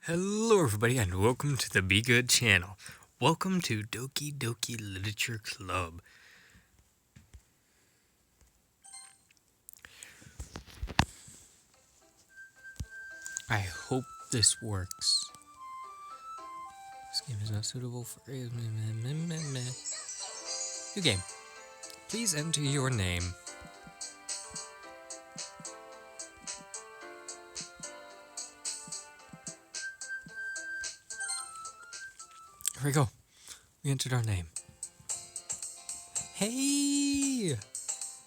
Hello everybody and welcome to the Be Good channel. Welcome to Doki-Doki Literature Club. I hope this works. This game is not suitable for new game. Please enter your name. Here we go. We entered our name. Hey!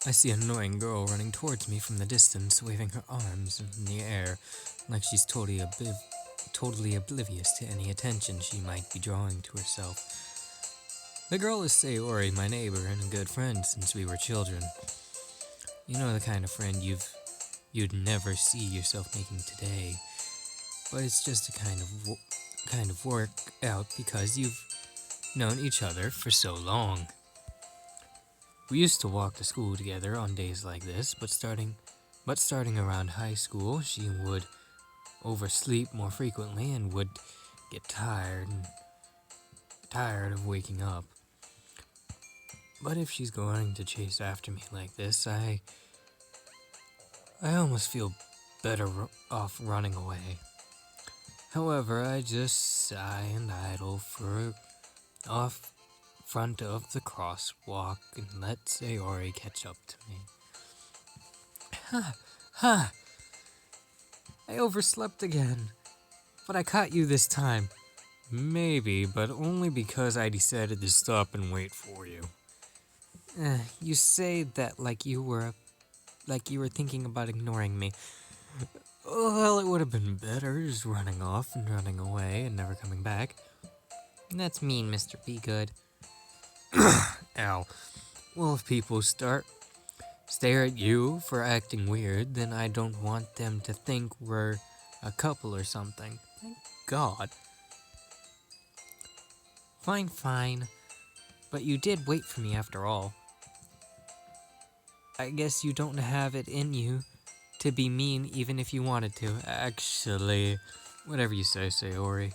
I see an annoying girl running towards me from the distance, waving her arms in the air like she's totally oblivious to any attention she might be drawing to herself. The girl is Sayori, my neighbor and a good friend since we were children. You know, the kind of friend you'd never see yourself making today, but it's just a kind of work out because you've known each other for so long. We used to walk to school together on days like this, but starting around high school, she would oversleep more frequently and would get tired of waking up. But if she's going to chase after me like this, I almost feel better off running away. However, I just sigh and idle off front of the crosswalk and let Sayori catch up to me. Ha! I overslept again. But I caught you this time. Maybe, but only because I decided to stop and wait for you. You say that like you were thinking about ignoring me. Well, it would have been better just running off and running away and never coming back. That's mean, Mr. Be-Good. Ow. Well, if people stare at you for acting weird, then I don't want them to think we're a couple or something. Thank God. Fine. But you did wait for me after all. I guess you don't have it in you to be mean even if you wanted to. Actually, whatever you say, Sayori.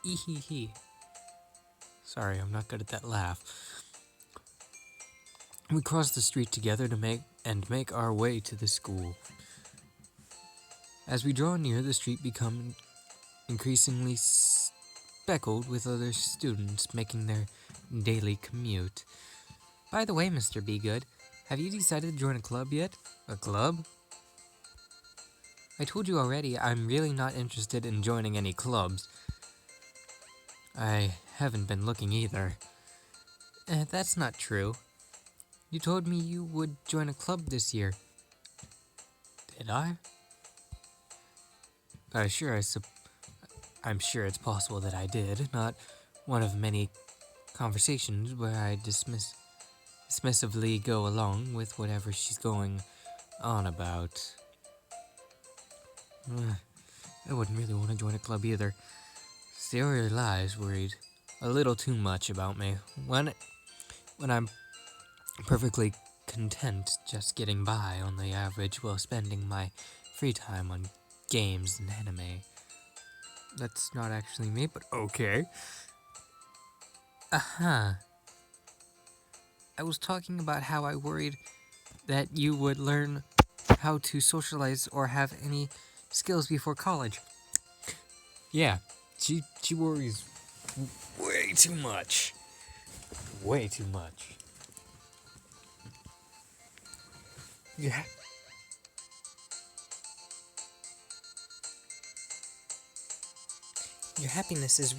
Ehehe. Sorry, I'm not good at that laugh. We crossed the street together to make our way to the school. As we draw near, the street becomes increasingly speckled with other students making their daily commute. By the way, Mr. Be-Good, have you decided to join a club yet? A club? I told you already, I'm really not interested in joining any clubs. I haven't been looking either. That's not true. You told me you would join a club this year. Did I? I'm sure it's possible that I did. Not one of many conversations where I dismissively go along with whatever she's going on about. I wouldn't really want to join a club either. Sayori lies worried a little too much about me. When I'm perfectly content just getting by on the average while spending my free time on games and anime. That's not actually me, but okay. I was talking about how I worried that you would learn how to socialize or have any skills before college. Yeah, she worries way too much. Way too much. Yeah. Your happiness is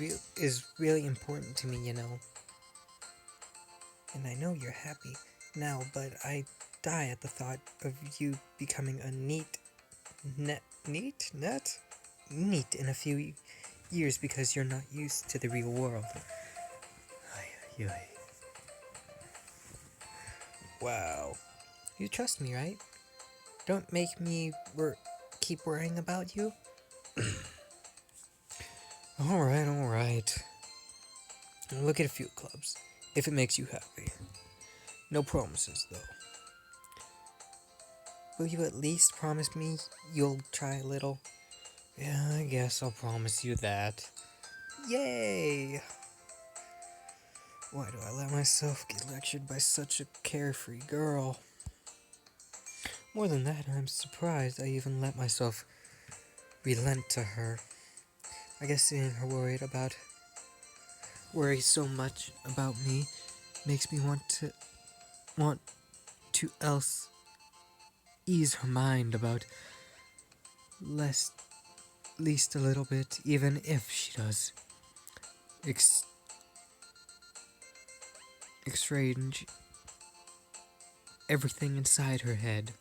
really important to me, you know. And I know you're happy now, but I die at the thought of you becoming a neat in a few years because you're not used to the real world. Wow. You trust me, right? Don't make me keep worrying about you. Alright. I'll look at a few clubs, if it makes you happy. No promises, though. Will you at least promise me you'll try a little? Yeah, I guess I'll promise you that. Yay! Why do I let myself get lectured by such a carefree girl? More than that, I'm surprised I even let myself relent to her. I guess seeing her worry so much about me makes me want to else ease her mind about less least a little bit, even if she does exchange everything inside her head.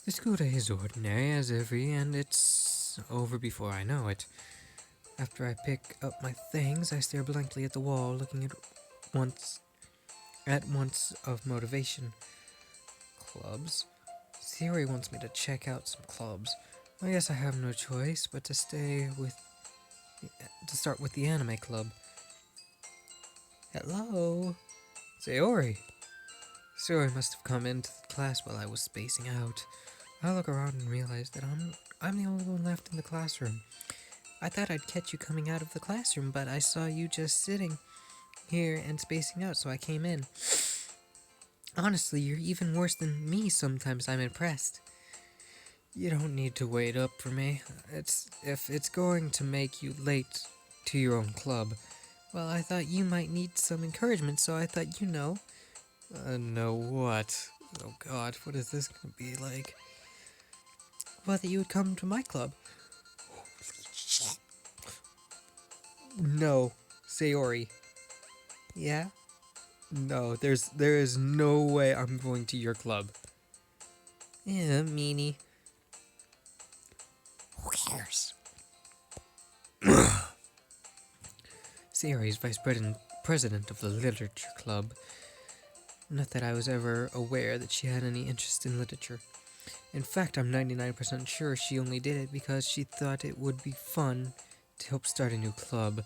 The school day is ordinary as every, and it's over before I know it. After I pick up my things, I stare blankly at the wall, looking at once of motivation. Clubs? Theory wants me to check out some clubs. I guess I have no choice but to start with the anime club. Hello? Sayori. Sayori must have come into the class while I was spacing out. I look around and realize that I'm the only one left in the classroom. I thought I'd catch you coming out of the classroom, but I saw you just sitting here and spacing out, so I came in. Honestly, you're even worse than me sometimes. I'm impressed. You don't need to wait up for me. If it's going to make you late to your own club. Well, I thought you might need some encouragement, so I thought know what? Oh god, what is this gonna be like? Well, that you would come to my club. No, Sayori. Yeah? No, there is no way I'm going to your club. Yeah, meanie. Who cares? Sayori is president of the literature club. Not that I was ever aware that she had any interest in literature. In fact, I'm 99% sure she only did it because she thought it would be fun to help start a new club.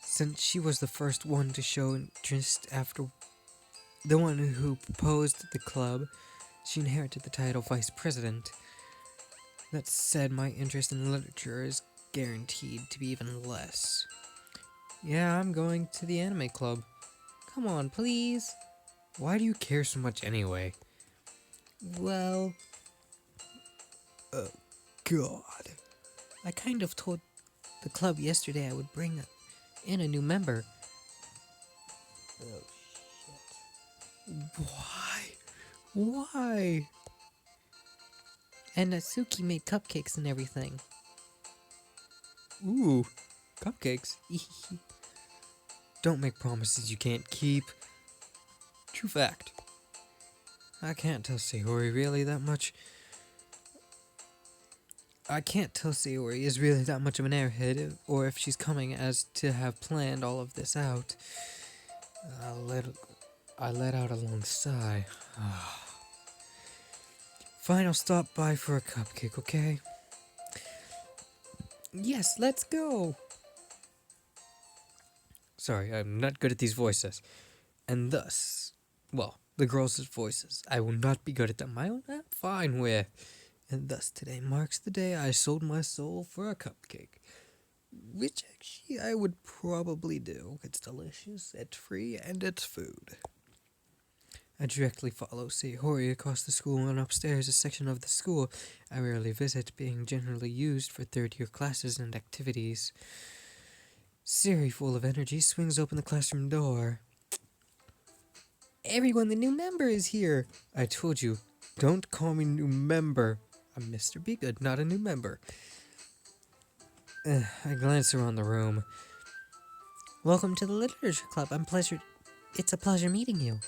Since she was the first one to show interest after the one who proposed the club, she inherited the title vice president. That said, my interest in literature is guaranteed to be even less. Yeah, I'm going to the anime club. Come on, please. Why do you care so much anyway? Well... Oh, God. I kind of told the club yesterday I would bring in a new member. Oh, shit. Why? And Natsuki made cupcakes and everything. Ooh, cupcakes? Don't make promises you can't keep. True fact. I can't tell Sayori really that much. I can't tell Sayori is really that much of an airhead, or if she's coming as to have planned all of this out. I let out a long sigh. Fine, I'll stop by for a cupcake, okay? Yes, let's go! Sorry, I'm not good at these voices. And thus, well, the girls' voices, I will not be good at them. My own, I'm fine with. And thus, today marks the day I sold my soul for a cupcake. Which actually I would probably do. It's delicious, it's free, and it's food. I directly follow Sayori across the school and upstairs a section of the school I rarely visit, being generally used for third-year classes and activities. Siri, full of energy, swings open the classroom door. Everyone, the new member is here! I told you, don't call me new member. I'm MR.BEGOOD, not a new member. I glance around the room. Welcome to the Literature Club. It's a pleasure meeting you.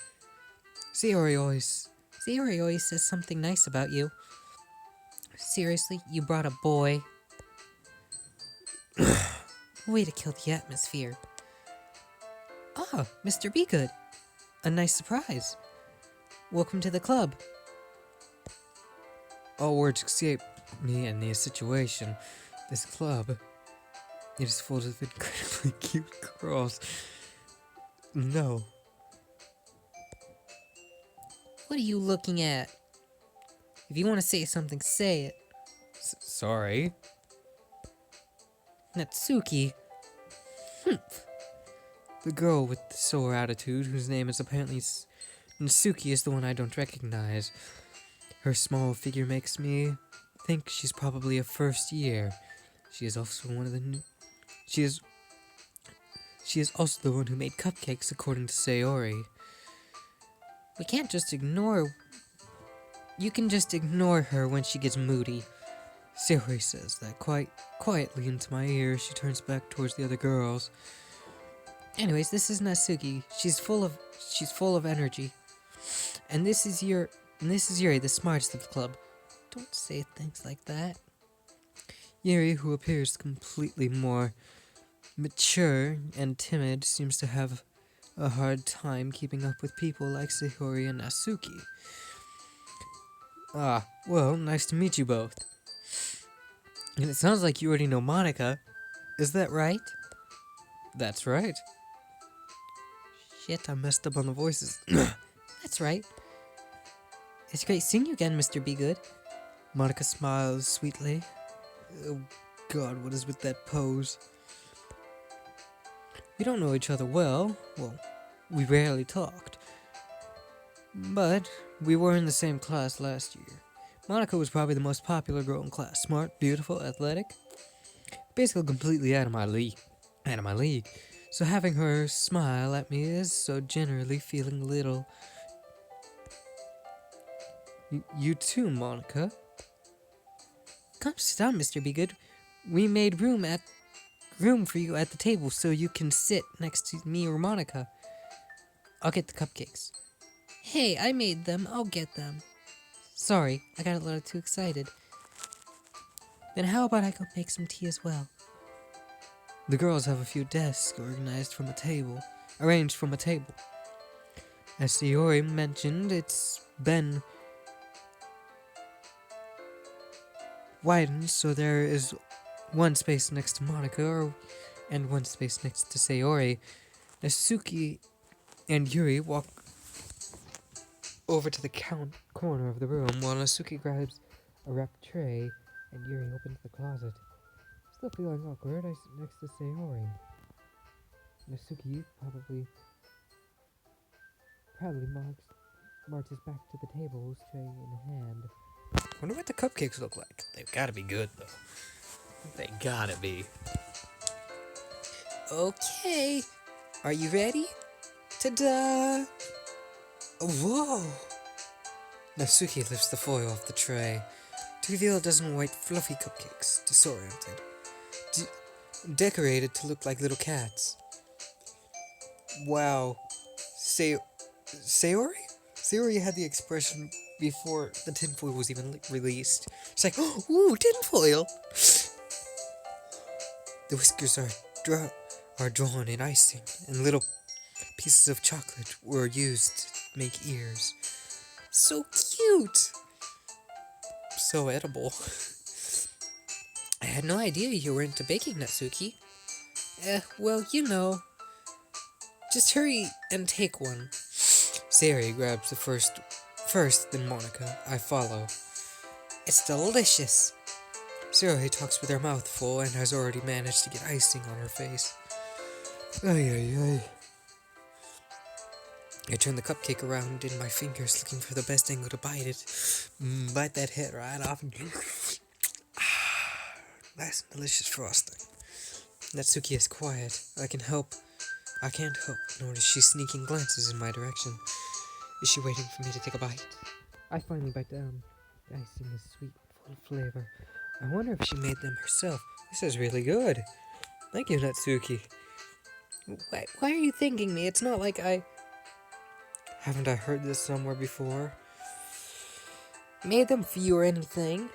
Sayori always says something nice about you. Seriously, you brought a boy? Way to kill the atmosphere. Ah, MR.BEGOOD. A nice surprise. Welcome to the club. All words escape me in this situation. This club, it is full of incredibly cute girls. No. What are you looking at? If you want to say something, say it. Sorry. Natsuki. The girl with the sore attitude, whose name is apparently Natsuki, is the one I don't recognize. Her small figure makes me think she's probably a first year. She is also one of the new... She is also the one who made cupcakes, according to Sayori. We can't just ignore... You can just ignore her when she gets moody. Sayori says that quite quietly into my ear. She turns back towards the other girls. Anyways, this is Natsuki. She's full of energy. And this is Yuri, the smartest of the club. Don't say things like that. Yuri, who appears completely more mature and timid, seems to have a hard time keeping up with people like Sayori and Natsuki. Ah, well, nice to meet you both. And it sounds like you already know Monica. Is that right? That's right. Shit, I messed up on the voices. That's right. It's great seeing you again, Mr. Be-Good. Monica smiles sweetly. Oh God, what is with that pose? We don't know each other well. Well, we rarely talked. But we were in the same class last year. Monica was probably the most popular girl in class. Smart, beautiful, athletic. Basically completely out of my league. So having her smile at me is so generally feeling a little... You too, Monica. Come sit down, Mr. Be-Good. We made room for you at the table so you can sit next to me or Monica. I'll get the cupcakes. Hey, I made them. I'll get them. Sorry, I got a little too excited. Then how about I go make some tea as well? The girls have a few desks arranged from a table. As Sayori mentioned, it's been widened, so there is one space next to Monica and one space next to Sayori. Natsuki and Yuri walk over to the corner of the room while Natsuki grabs a wrapped tray and Yuri opens the closet. Still feeling awkward, I sit next to Sayori. Natsuki proudly marches back to the table, tray in hand. Wonder what the cupcakes look like. They've gotta be good, though. They gotta be. Okay, are you ready? Ta-da! Whoa! Natsuki lifts the foil off the tray to reveal a dozen white fluffy cupcakes, disoriented, decorated to look like little cats. Wow. Sayori? Sayori had the expression before the tinfoil was even released. It's like, oh, ooh, tinfoil! The whiskers are drawn in icing, and little pieces of chocolate were used to make ears. So cute! So edible. I had no idea you were into baking, Natsuki. Well, you know. Just hurry and take one. Sayori grabs the first, then Monica. I follow. It's delicious. Sayori talks with her mouth full and has already managed to get icing on her face. Ay. I turn the cupcake around in my fingers, looking for the best angle to bite it. Bite that head right off. Nice and delicious frosting. Natsuki is quiet. I can't help notice she's sneaking glances in my direction. Is she waiting for me to take a bite? I finally bite down. The icing is sweet and full of flavor. I wonder if she made them herself. This is really good. Thank you, Natsuki. Why are you thanking me? It's not like I... Haven't I heard this somewhere before? made them for you or anything.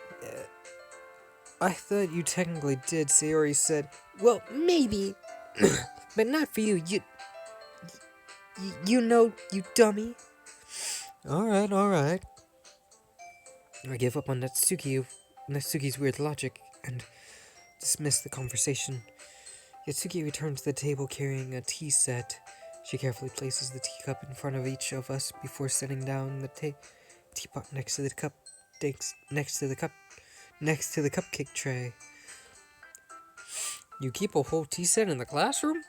I thought you technically did. Sayori said, well, maybe, but not for you. You know, you dummy. Alright. I give up on Natsuki's weird logic and dismiss the conversation. Yatsuki returns to the table carrying a tea set. She carefully places the teacup in front of each of us before setting down the teapot next to the cup next to the cupcake tray. You keep a whole tea set in the classroom?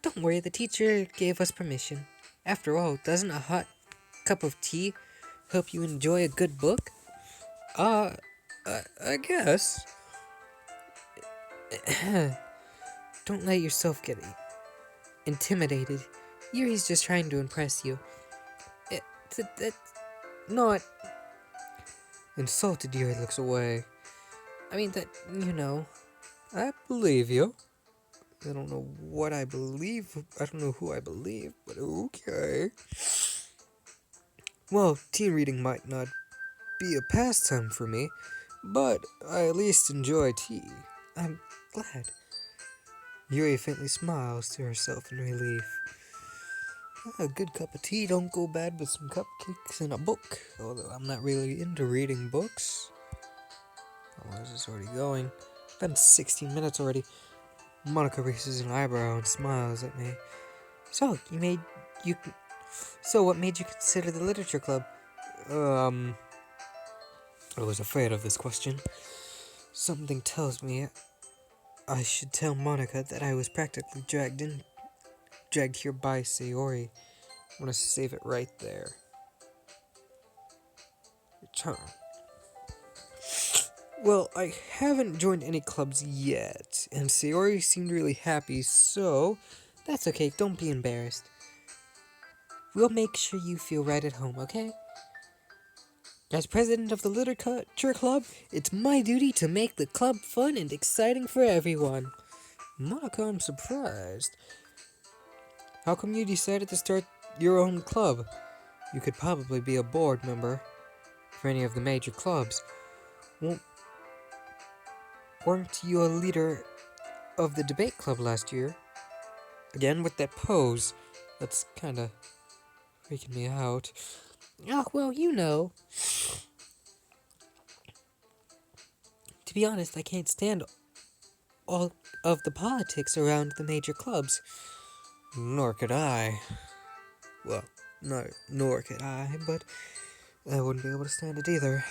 Don't worry, the teacher gave us permission. After all, doesn't a hot cup of tea help you enjoy a good book? I guess. Don't let yourself get intimidated. Yuri's just trying to impress you. That's not. Insulted, Yuri looks away. I mean, I believe you. I don't know what I believe. I don't know who I believe, but okay. Well, teen reading might not be a pastime for me, but I at least enjoy tea. I'm glad. Yuri faintly smiles to herself in relief. A good cup of tea don't go bad with some cupcakes and a book, although I'm not really into reading books. Oh, where's this already going? It's been 16 minutes already. Monica raises an eyebrow and smiles at me. So, what made you consider the literature club? I was afraid of this question. Something tells me I should tell Monica that I was practically dragged here by Sayori. I'm gonna save it right there. Return. Well, I haven't joined any clubs yet, and Sayori seemed really happy, so that's okay, don't be embarrassed. We'll make sure you feel right at home, okay? As president of the literature club, it's my duty to make the club fun and exciting for everyone. Monica, I'm surprised. How come you decided to start your own club? You could probably be a board member for any of the major clubs. Weren't you a leader of the debate club last year? Again, with that pose. That's kinda freaking me out. Oh, well, To be honest, I can't stand all of the politics around the major clubs. Nor could I. Well, no, nor could I, but I wouldn't be able to stand it either.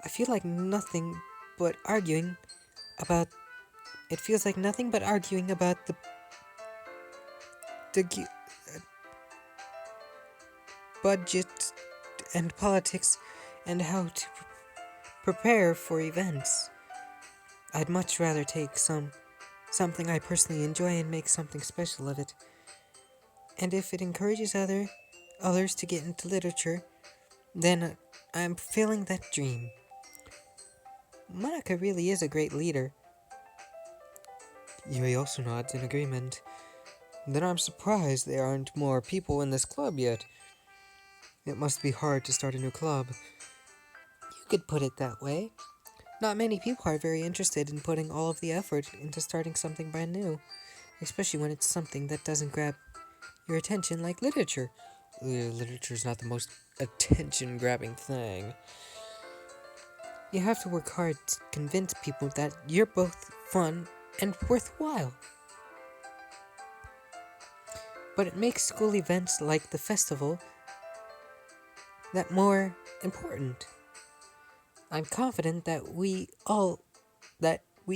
I feel like nothing but arguing about. It feels like nothing but arguing about the budget and politics and how to prepare for events. I'd much rather take something I personally enjoy and make something special of it. And if it encourages others to get into literature, then I'm fulfilling that dream. Monica really is a great leader. Yui also nods in agreement. Then I'm surprised there aren't more people in this club yet. It must be hard to start a new club. You could put it that way. Not many people are very interested in putting all of the effort into starting something brand new, especially when it's something that doesn't grab your attention like literature. Literature's not the most attention-grabbing thing. You have to work hard to convince people that you're both fun and worthwhile. But it makes school events like the festival that more important. I'm confident that we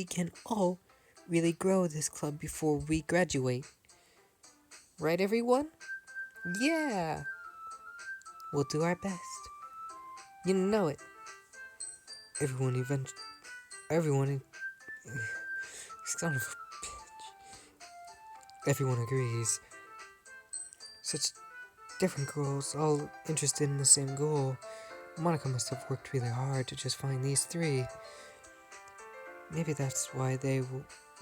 can all really grow this club before we graduate. Right, everyone? Yeah! We'll do our best. You know it. Everyone, son of a bitch. Everyone agrees. Such different girls, all interested in the same goal. Monica must have worked really hard to just find these three. Maybe that's why they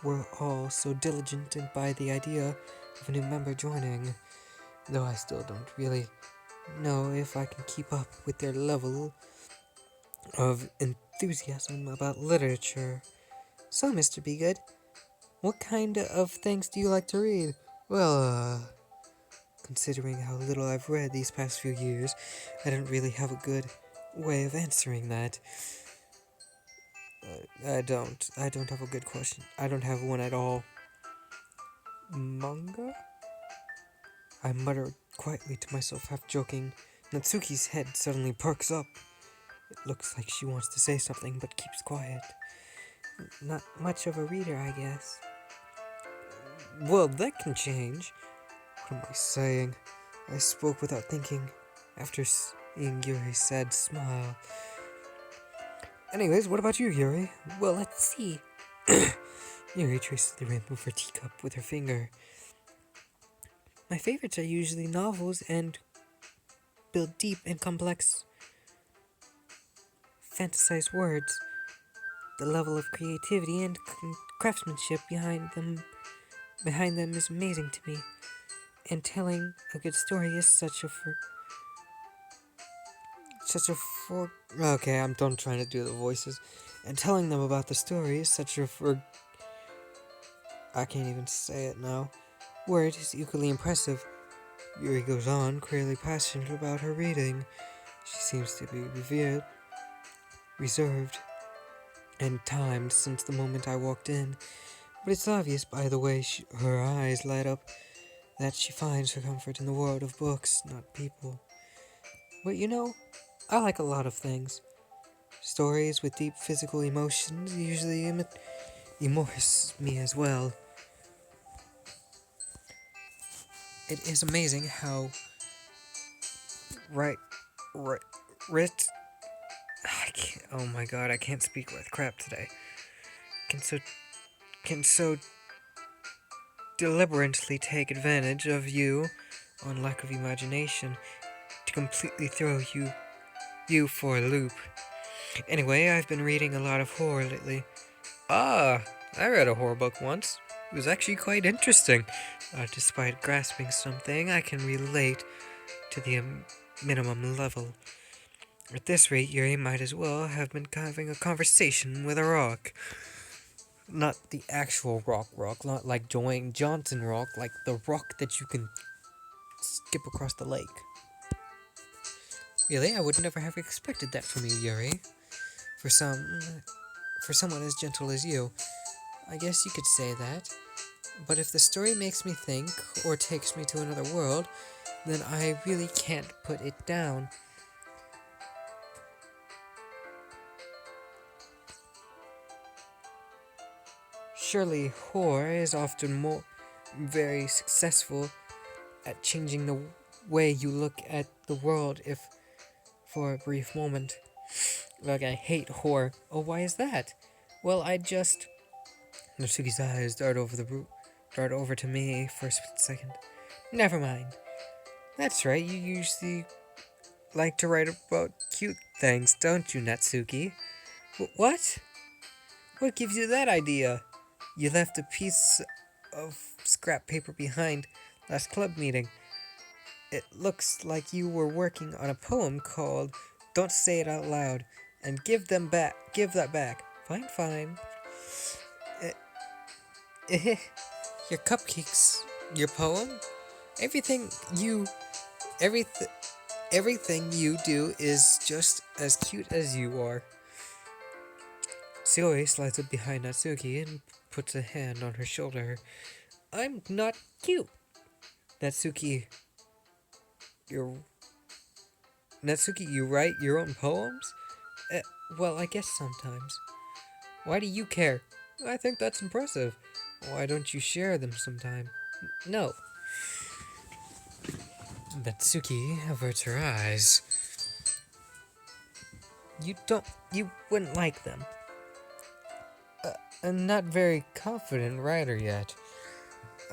were all so diligent by the idea of a new member joining. Though I still don't really know if I can keep up with their level of enthusiasm about literature. So, Mr. BEGOOD, what kind of things do you like to read? Well, considering how little I've read these past few years, I don't really have a good way of answering that. I don't have a good question. I don't have one at all. Manga? I muttered quietly to myself, half joking, Natsuki's head suddenly perks up. It looks like she wants to say something but keeps quiet. Not much of a reader, I guess. Well, that can change. What am I saying? I spoke without thinking, after seeing Yuri's sad smile. Anyways, what about you, Yuri? Well, let's see. Yuri traces the rim of her teacup with her finger. My favorites are usually novels and build deep and complex fantasized words. The level of creativity and craftsmanship behind them is amazing to me. And telling a good story is okay, I'm done trying to do the voices. And telling them about the story is I can't even say it now. Word is equally impressive. Yuri goes on, clearly passionate about her reading. She seems to be reserved, and timed since the moment I walked in. But it's obvious by the way her eyes light up that she finds her comfort in the world of books, not people. But I like a lot of things. Stories with deep physical emotions usually immerse me as well. It is amazing how right, writ. Oh my god, I can't speak with crap today. Can so deliberately take advantage of you on lack of imagination to completely throw you for a loop. Anyway, I've been reading a lot of horror lately. Ah, I read a horror book once. It was actually quite interesting. Despite grasping something, I can relate to the minimum level. At this rate, Yuri might as well have been having a conversation with a rock. Not the actual rock, not like Dwayne Johnson rock, like the rock that you can skip across the lake. Really, I would never have expected that from you, Yuri. For someone as gentle as you, I guess you could say that. But if the story makes me think, or takes me to another world, then I really can't put it down. Surely horror is often very successful at changing the way you look at the world if for a brief moment. Like, I hate horror. Oh, why is that? Well, Natsuki's eyes dart over to me for a split second. Never mind. That's right, you usually like to write about cute things, don't you, Natsuki? What? What gives you that idea? You left a piece of scrap paper behind last club meeting. It looks like you were working on a poem called Don't Say It Out Loud, and give that back. Fine. Your cupcakes, your poem, everything you do is just as cute as you are. Sayori slides up behind Natsuki and puts a hand on her shoulder. I'm not cute. Natsuki, you write your own poems? Well, I guess sometimes. Why do you care? I think that's impressive. Why don't you share them sometime? No. Natsuki averts her eyes. You wouldn't like them. I'm not very confident writer yet.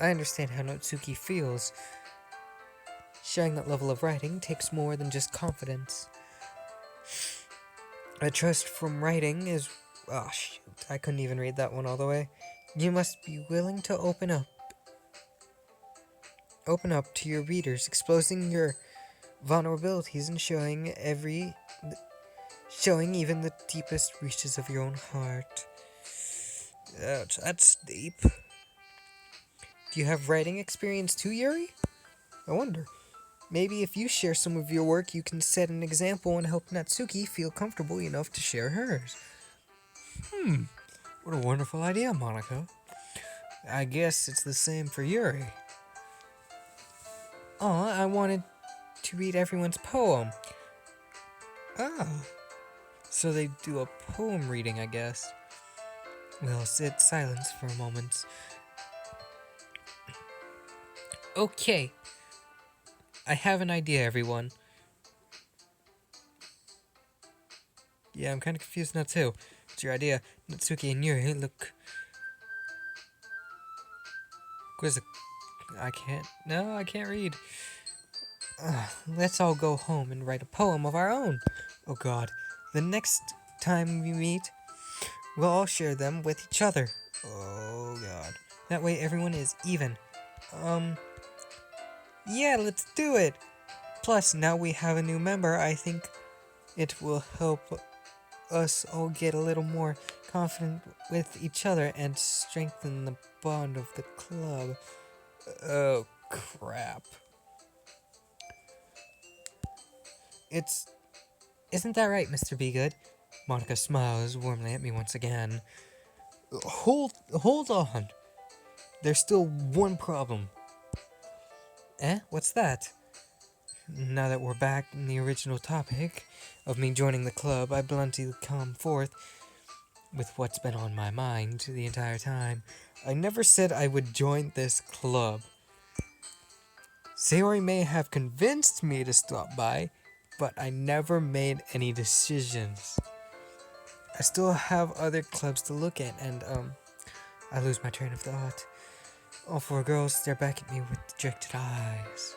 I understand how Natsuki feels. Sharing that level of writing takes more than just confidence. A trust from writing is... Oh, shoot. I couldn't even read that one all the way. You must be willing to open up to your readers, exposing your vulnerabilities and showing even the deepest reaches of your own heart. Ouch, that's deep. Do you have writing experience too, Yuri? I wonder. Maybe if you share some of your work, you can set an example and help Natsuki feel comfortable enough to share hers. What a wonderful idea, Monica. I guess it's the same for Yuri. I wanted to read everyone's poem. Oh. So they do a poem reading, I guess. We'll sit silence for a moment. Okay. I have an idea, everyone. Yeah, I'm kind of confused now, too. What's your idea? Natsuki and Yuri look... I can't read. Let's all go home and write a poem of our own. Oh god. The next time we meet, we'll all share them with each other. Oh god. That way everyone is even. Yeah, let's do it! Plus, now we have a new member, I think it will help us all get a little more confident with each other and strengthen the bond of the club. Oh, crap. Isn't that right, Mr. Begood? Monica smiles warmly at me once again. Hold on. There's still one problem. What's that? Now that we're back in the original topic of me joining the club, I bluntly come forth with what's been on my mind the entire time. I never said I would join this club. Sayori may have convinced me to stop by, but I never made any decisions. I still have other clubs to look at, and I lose my train of thought. All four girls stare back at me with dejected eyes.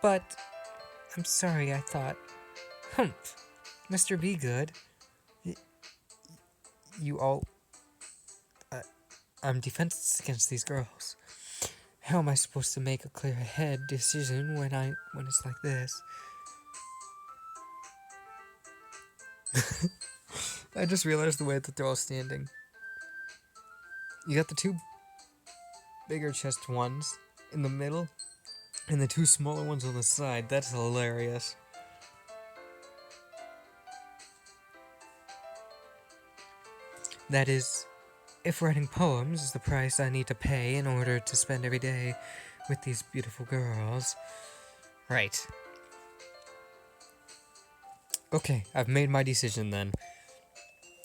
But I'm sorry, I thought. Humph, Mr. Begood. You all... I'm defenseless against these girls. How am I supposed to make a clear-head decision when it's like this? I just realized the way that they're all standing. You got the two bigger chest ones in the middle, and the two smaller ones on the side. That's hilarious. That is, if writing poems is the price I need to pay in order to spend every day with these beautiful girls. Right. Okay, I've made my decision then.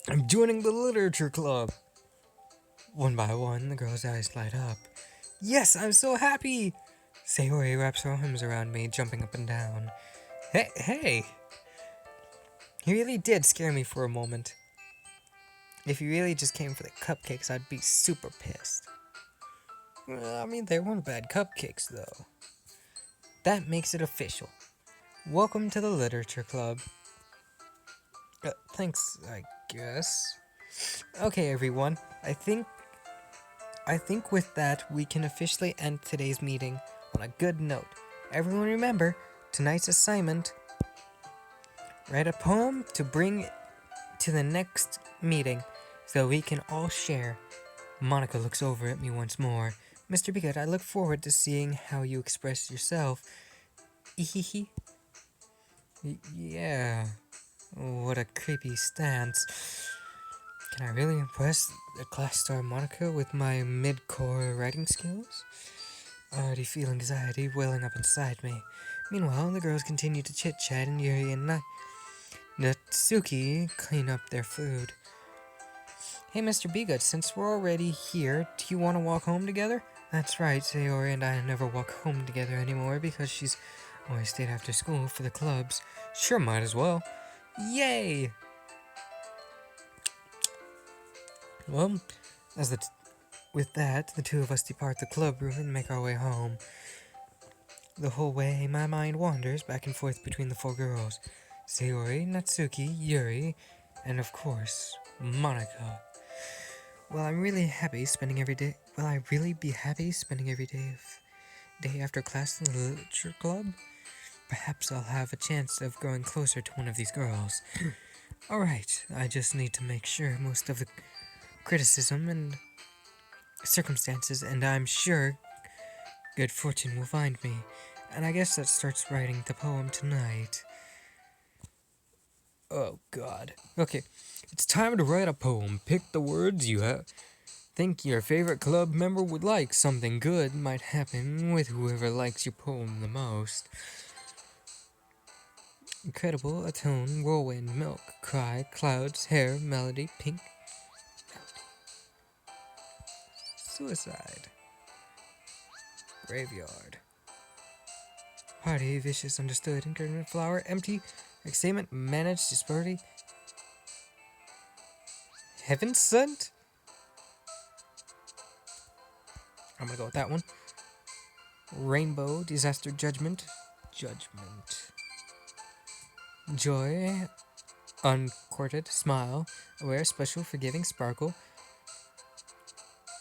I'm joining the literature club. One by one, the girls' eyes light up. Yes, I'm so happy! Sayori wraps her arms around me, jumping up and down. Hey! He really did scare me for a moment. If he really just came for the cupcakes, I'd be super pissed. Well, I mean, they weren't bad cupcakes, though. That makes it official. Welcome to the literature club. Thanks, I guess. Okay, everyone. I think with that, we can officially end today's meeting on a good note. Everyone remember, tonight's assignment, write a poem to bring to the next meeting so we can all share. Monica looks over at me once more. Mr. Begood, I look forward to seeing how you express yourself. Ehehe. Yeah. What a creepy stance. Can I really impress the class star Monica with my mid-core writing skills? I already feel anxiety welling up inside me. Meanwhile, the girls continue to chit-chat and Yuri and Natsuki clean up their food. Hey, Mr. Begood, since we're already here, do you want to walk home together? That's right, Sayori and I never walk home together anymore because she's always stayed after school for the clubs. Sure, might as well. Yay! Well, with that, the two of us depart the club room and make our way home. The whole way, my mind wanders back and forth between the four girls. Sayori, Natsuki, Yuri, and of course, Monica. Will I really be happy spending every day after class in the literature club? Perhaps I'll have a chance of growing closer to one of these girls. Alright, I just need to make sure most of the criticism and circumstances, and I'm sure good fortune will find me. And I guess that starts writing the poem tonight. Oh god. Okay, it's time to write a poem. Pick the words you have think your favorite club member would like. Something good might happen with whoever likes your poem the most. Incredible, atone, whirlwind, milk, cry, clouds, hair, melody, pink, suicide, graveyard, party, vicious, understood, encouragement, flower, empty, excitement, managed, disparity, heaven sent? I'm gonna go with that one. Rainbow, disaster, judgment, joy, uncourted, smile, aware, special, forgiving, sparkle,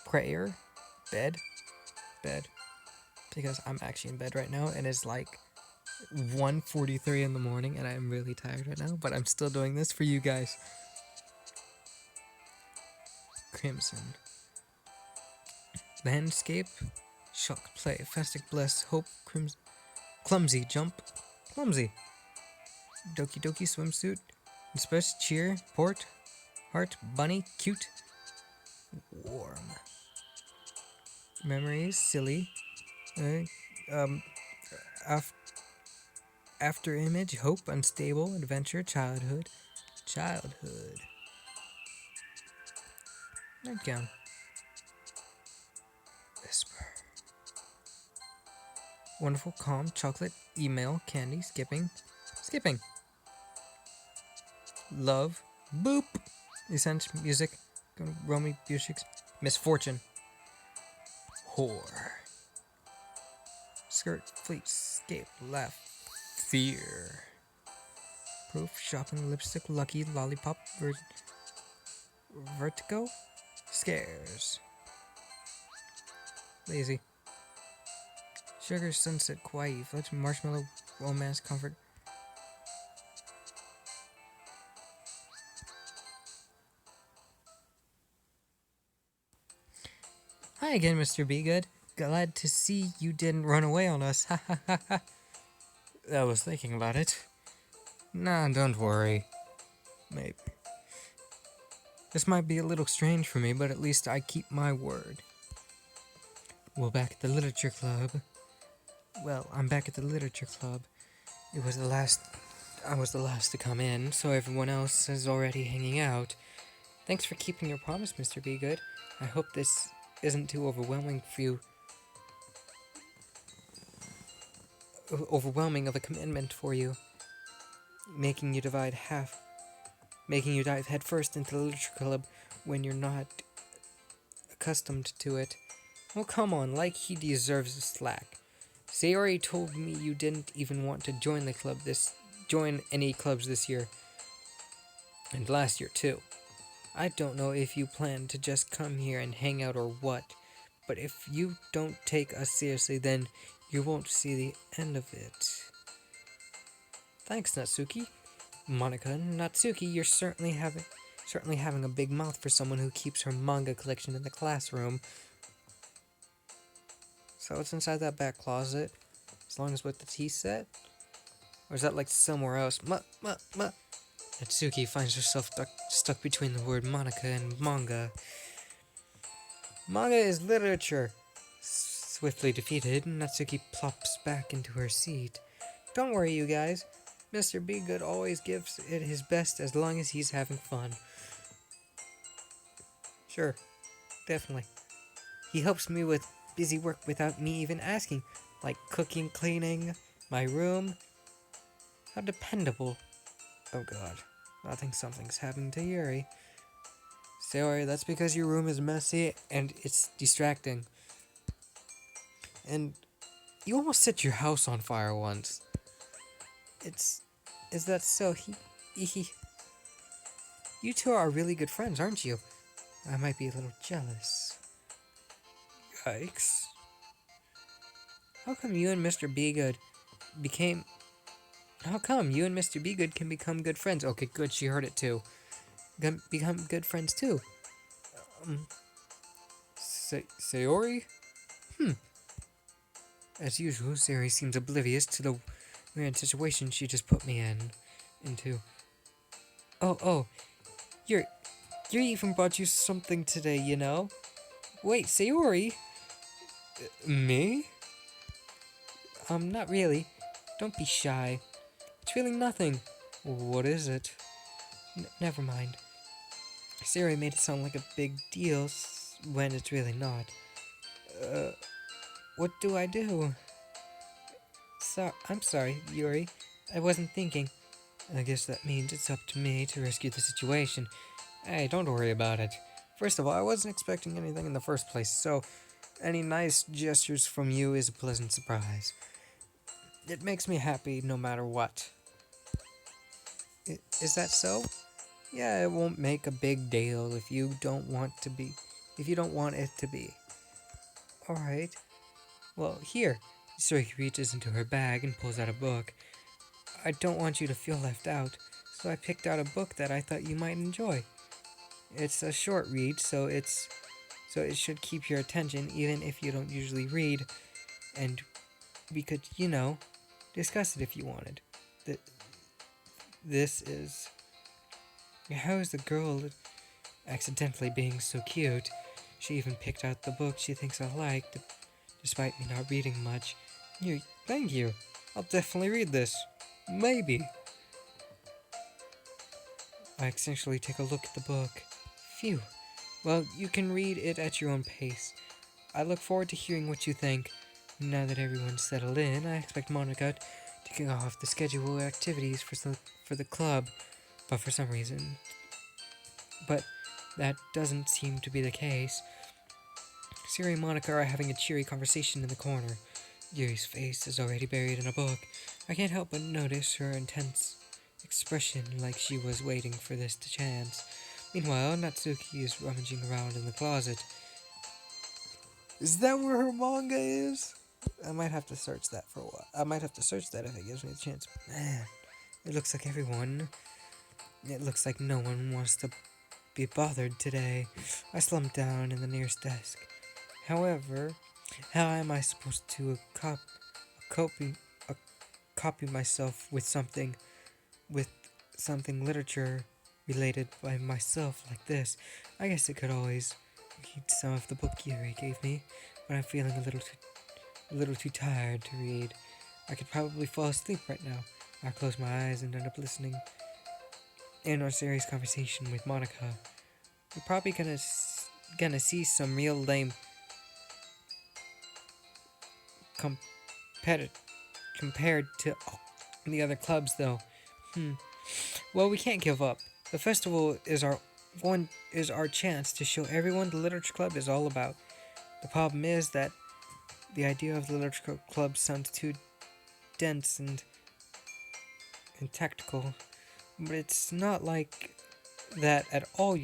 prayer, bed, because I'm actually in bed right now and it's like 1:43 in the morning and I'm really tired right now, but I'm still doing this for you guys. Crimson, landscape, shock, play, festic, bless, hope, crimson, clumsy, jump, clumsy, Doki-Doki, swimsuit, inspires, cheer, port, heart, bunny, cute, warm, memories, silly, after image, hope, unstable, adventure, childhood, nightgown, whisper, wonderful, calm, chocolate, email, candy, skipping, love, boop, essence, music, Romy, Bushix, misfortune, whore, skirt, fleet, escape, laugh, fear, proof, shopping, lipstick, lucky, lollipop, vertigo, scares, lazy, sugar, sunset, kawaii, fudge, marshmallow, romance, comfort. Hi again, Mr. Begood. Glad to see you didn't run away on us. Ha ha ha ha. I was thinking about it. Nah, don't worry. Maybe. This might be a little strange for me, but at least I keep my word. Well, back at the literature club. I'm back at the literature club. I was the last to come in, so everyone else is already hanging out. Thanks for keeping your promise, Mr. Begood. I hope this isn't too overwhelming for you. Overwhelming of a commitment for you. Making you dive headfirst into the literature club when you're not accustomed to it. Well, come on, like he deserves a slack. Sayori told me you didn't even want to join any clubs this year. And last year, too. I don't know if you plan to just come here and hang out or what, but if you don't take us seriously, then you won't see the end of it. Thanks, Natsuki. Monica, Natsuki, you're certainly having a big mouth for someone who keeps her manga collection in the classroom. So it's inside that back closet, as long as with the tea set? Or is that like somewhere else? Natsuki finds herself stuck between the word Monica and manga. Manga is literature. Swiftly defeated, Natsuki plops back into her seat. Don't worry, you guys. Mr. Begood always gives it his best as long as he's having fun. Sure, definitely. He helps me with busy work without me even asking, like cooking, cleaning, my room. How dependable. Oh god, I think something's happening to Yuri. Sorry, that's because your room is messy and it's distracting. And you almost set your house on fire once. Is that so? You two are really good friends, aren't you? I might be a little jealous. Yikes. How come you and Mr. Begood can become good friends? Okay, good, she heard it too. Become good friends too. Sayori? As usual, Sayori seems oblivious to the weird situation she just put me into. Oh, Yuri even brought you something today, you know? Wait, Sayori? Me? Not really. Don't be shy. It's really nothing. What is it? Never mind. Sayori made it sound like a big deal when it's really not. Uh, what do I do? I'm sorry, Yuri. I wasn't thinking. I guess that means it's up to me to rescue the situation. Hey, don't worry about it. First of all, I wasn't expecting anything in the first place, so any nice gestures from you is a pleasant surprise. It makes me happy no matter what. Is that so? Yeah, it won't make a big deal if you don't want it to be. Alright. Well, here. Sayori reaches into her bag and pulls out a book. I don't want you to feel left out, so I picked out a book that I thought you might enjoy. It's a short read, so it should keep your attention even if you don't usually read, and we could, discuss it if you wanted. This is How is the girl accidentally being so cute? She even picked out the book she thinks I like, despite me not reading much. Thank you. I'll definitely read this. Maybe. I essentially take a look at the book. Phew. Well, you can read it at your own pace. I look forward to hearing what you think. Now that everyone's settled in, I expect Monica to kick off the schedule activities for the club, but for some reason. But that doesn't seem to be the case. Siri and Monica are having a cheery conversation in the corner. Yuri's face is already buried in a book. I can't help but notice her intense expression, like she was waiting for this to chance. Meanwhile, Natsuki is rummaging around in the closet. Is that where her manga is? I might have to search that for a while. I might have to search that if it gives me a chance. Man, it looks like no one wants to be bothered today. I slumped down in the nearest desk. However, how am I supposed to copy myself with something literature related by myself like this? I guess I could always read some of the book Yuri gave me, but I'm feeling a little too tired to read. I could probably fall asleep right now. I'll close my eyes and end up listening in our serious conversation with Monica. We're probably gonna see some real lame compared to the other clubs, though. Well, we can't give up. The festival is our chance to show everyone the literature club is all about. The problem is that the idea of the literature club sounds too dense and tactical, but it's not like that at all,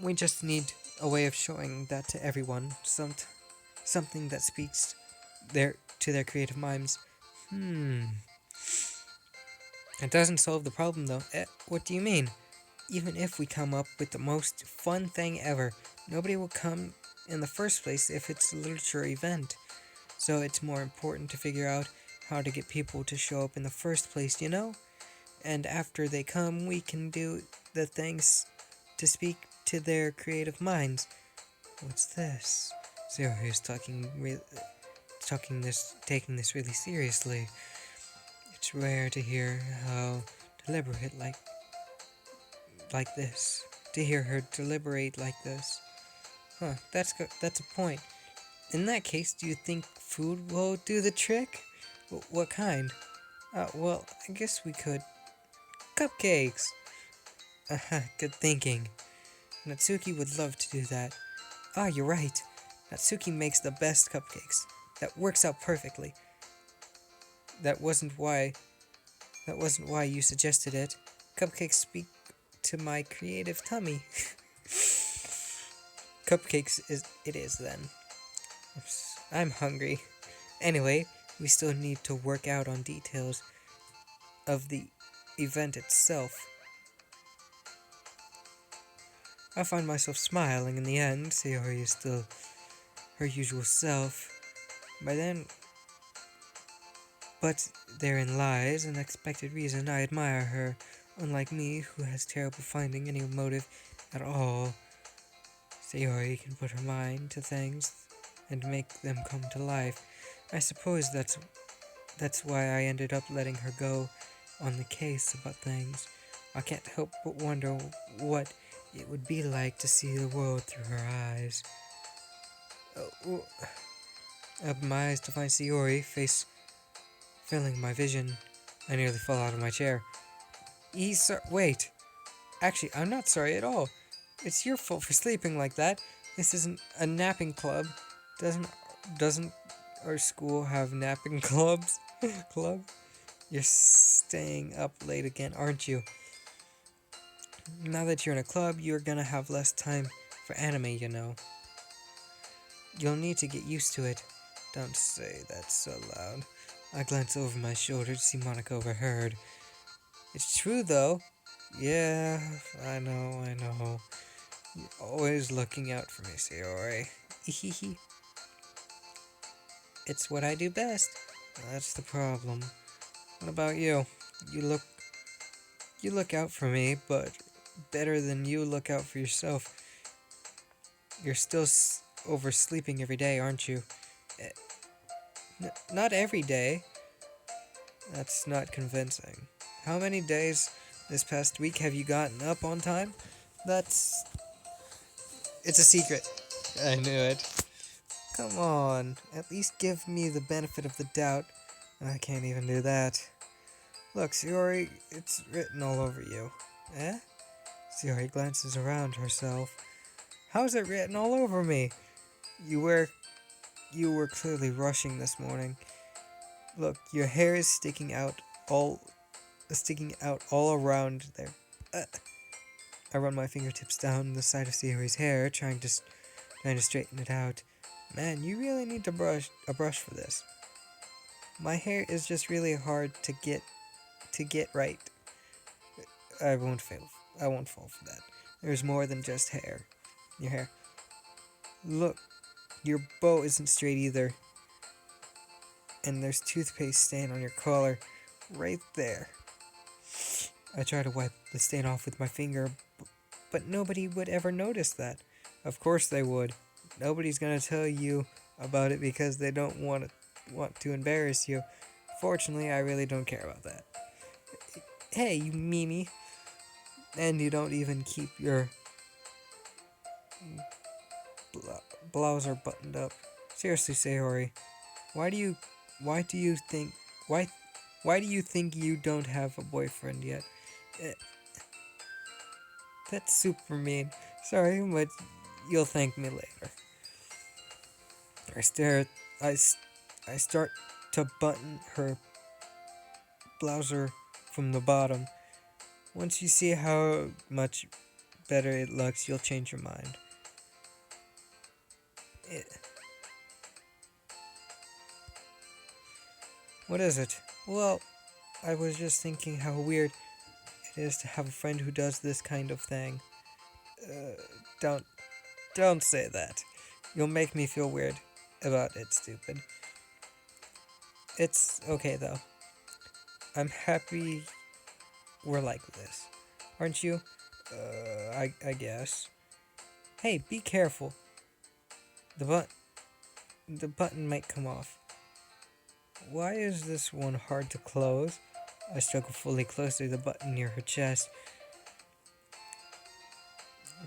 We just need a way of showing that to everyone, something that speaks to their creative minds. It doesn't solve the problem, though. What do you mean? Even if we come up with the most fun thing ever, nobody will come in the first place if it's a literature event. So it's more important to figure out how to get people to show up in the first place, And after they come, we can do the things to speak to their creative minds. What's this? Sayori is taking this really seriously. It's rare to hear how deliberate like this. To hear her deliberate like this. Huh, that's a point. In that case, do you think food will do the trick? What kind? Well, I guess we could. Cupcakes! Good thinking. Natsuki would love to do that. You're right. Natsuki makes the best cupcakes. That works out perfectly. That wasn't why you suggested it. Cupcakes speak to my creative tummy. Cupcakes it is then. Oops, I'm hungry. Anyway, we still need to work out on details of the event itself. I find myself smiling in the end. Sayori is still her usual self. But therein lies an unexpected reason I admire her, unlike me, who has trouble finding any motive at all. Sayori can put her mind to things and make them come to life. I suppose that's why I ended up letting her go on the case about things. I can't help but wonder what it would be like to see the world through her eyes. Open my eyes to find Sayori face filling my vision. I nearly fall out of my chair. Wait. Actually, I'm not sorry at all. It's your fault for sleeping like that. This isn't a napping club. Doesn't our school have napping clubs? Club? You're staying up late again, aren't you? Now that you're in a club, you're gonna have less time for anime, you know. You'll need to get used to it. Don't say that so loud. I glance over my shoulder to see Monica overheard. It's true, though. Yeah, I know. You're always looking out for me, Sayori. It's what I do best. That's the problem. What about you? You look out for me, but better than you look out for yourself. You're still oversleeping every day, aren't you? Not every day. That's not convincing. How many days this past week have you gotten up on time? It's a secret. I knew it. Come on, at least give me the benefit of the doubt. I can't even do that. Look, Sayori, it's written all over you. Eh? Sayori glances around herself. How is it written all over me? You were clearly rushing this morning. Look, your hair is sticking out all around there. I run my fingertips down the side of Sayori's hair, trying to straighten it out. Man, you really need to brush for this. My hair is just really hard to get right. I won't fall for that. There's more than just hair. Your hair. Look, your bow isn't straight either. And there's toothpaste stain on your collar. Right there. I try to wipe the stain off with my finger, but nobody would ever notice that. Of course they would. Nobody's gonna tell you about it because they don't want to embarrass you. Fortunately, I really don't care about that. Hey, you Mimi. And you don't even keep your blouse buttoned up. Seriously, Sayori, why do you think you don't have a boyfriend yet? That's super mean. Sorry, but you'll thank me later. I start to button her blouser from the bottom. Once you see how much better it looks, you'll change your mind. What is it? Well, I was just thinking how weird it is to have a friend who does this kind of thing. Don't say that. You'll make me feel weird about it, stupid. It's okay though. I'm happy we're like this. Aren't you? I guess. Hey, be careful. The button might come off. Why is this one hard to close? I struggle fully closer to the button near her chest.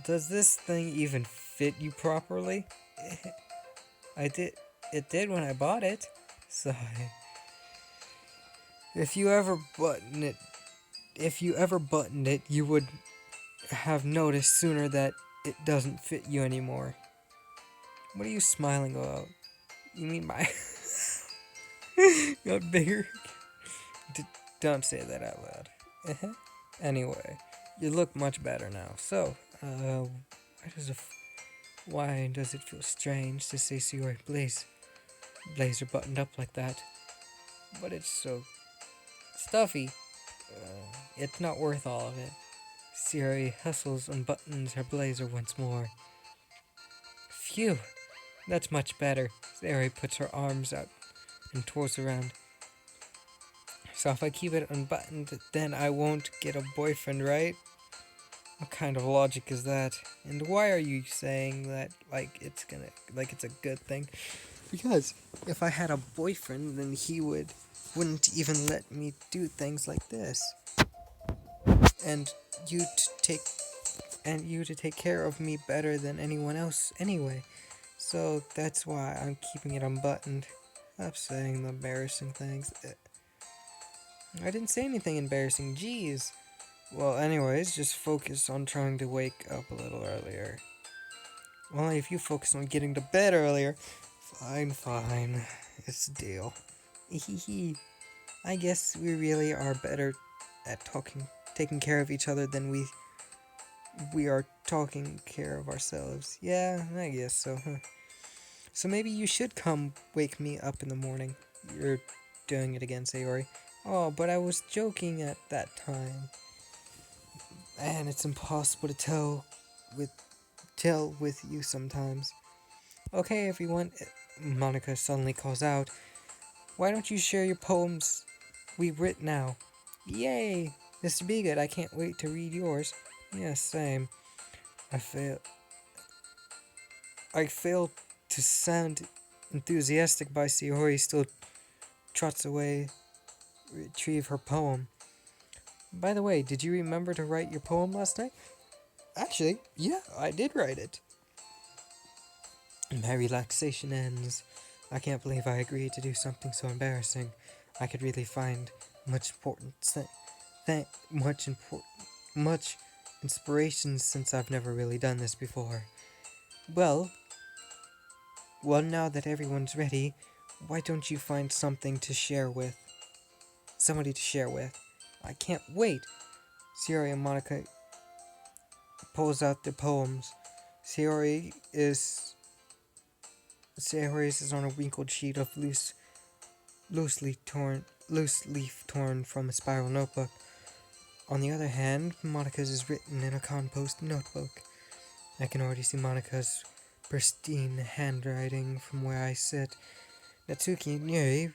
Does this thing even fit you properly? It did when I bought it. Sigh. If you ever buttoned it, you would have noticed sooner that it doesn't fit you anymore. What are you smiling about? You mean my got bigger? Don't say that out loud. Anyway, you look much better now. So, why does it feel strange to see your blazer buttoned up like that? But it's so stuffy. It's not worth all of it. Sayori hustles and buttons her blazer once more. Phew, that's much better. Sayori puts her arms out and twirls around. So if I keep it unbuttoned, then I won't get a boyfriend, right? What kind of logic is that? And why are you saying that like it's a good thing? Because if I had a boyfriend, then he wouldn't even let me do things like this. And you to take care of me better than anyone else anyway. So that's why I'm keeping it unbuttoned. Stop saying the embarrassing things. I didn't say anything embarrassing, jeez. Well, anyways, just focus on trying to wake up a little earlier. Well, if you focus on getting to bed earlier, fine. It's a deal. I guess we really are better at taking care of each other than we are taking care of ourselves. Yeah, I guess so, huh? So maybe you should come wake me up in the morning. You're doing it again, Sayori. Oh, but I was joking at that time. And it's impossible to tell with you sometimes. Okay, everyone, Monica suddenly calls out. Why don't you share your poems we've written now? Yay! Mr. Begood, I can't wait to read yours. Yeah, same. I fail to sound enthusiastic by Sayori still trots away retrieve her poem. By the way, did you remember to write your poem last night? Actually, yeah, I did write it. My relaxation ends. I can't believe I agreed to do something so embarrassing. I could really find much much inspiration since I've never really done this before. Well, now that everyone's ready, why don't you find somebody to share with? I can't wait. Sayori and Monica pulls out their poems. Sayori's is on a wrinkled sheet of loose leaf torn from a spiral notebook. On the other hand, Monica's is written in a compost notebook. I can already see Monica's pristine handwriting from where I sit. Natsuki and Yuri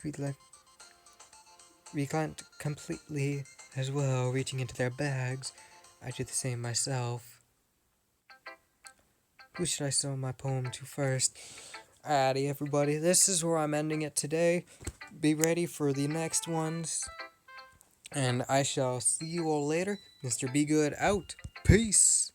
reclined completely as well, reaching into their bags. I do the same myself. Who should I show my poem to first? Alrighty, everybody, this is where I'm ending it today. Be ready for the next ones. And I shall see you all later. Mr. Be Good out. Peace.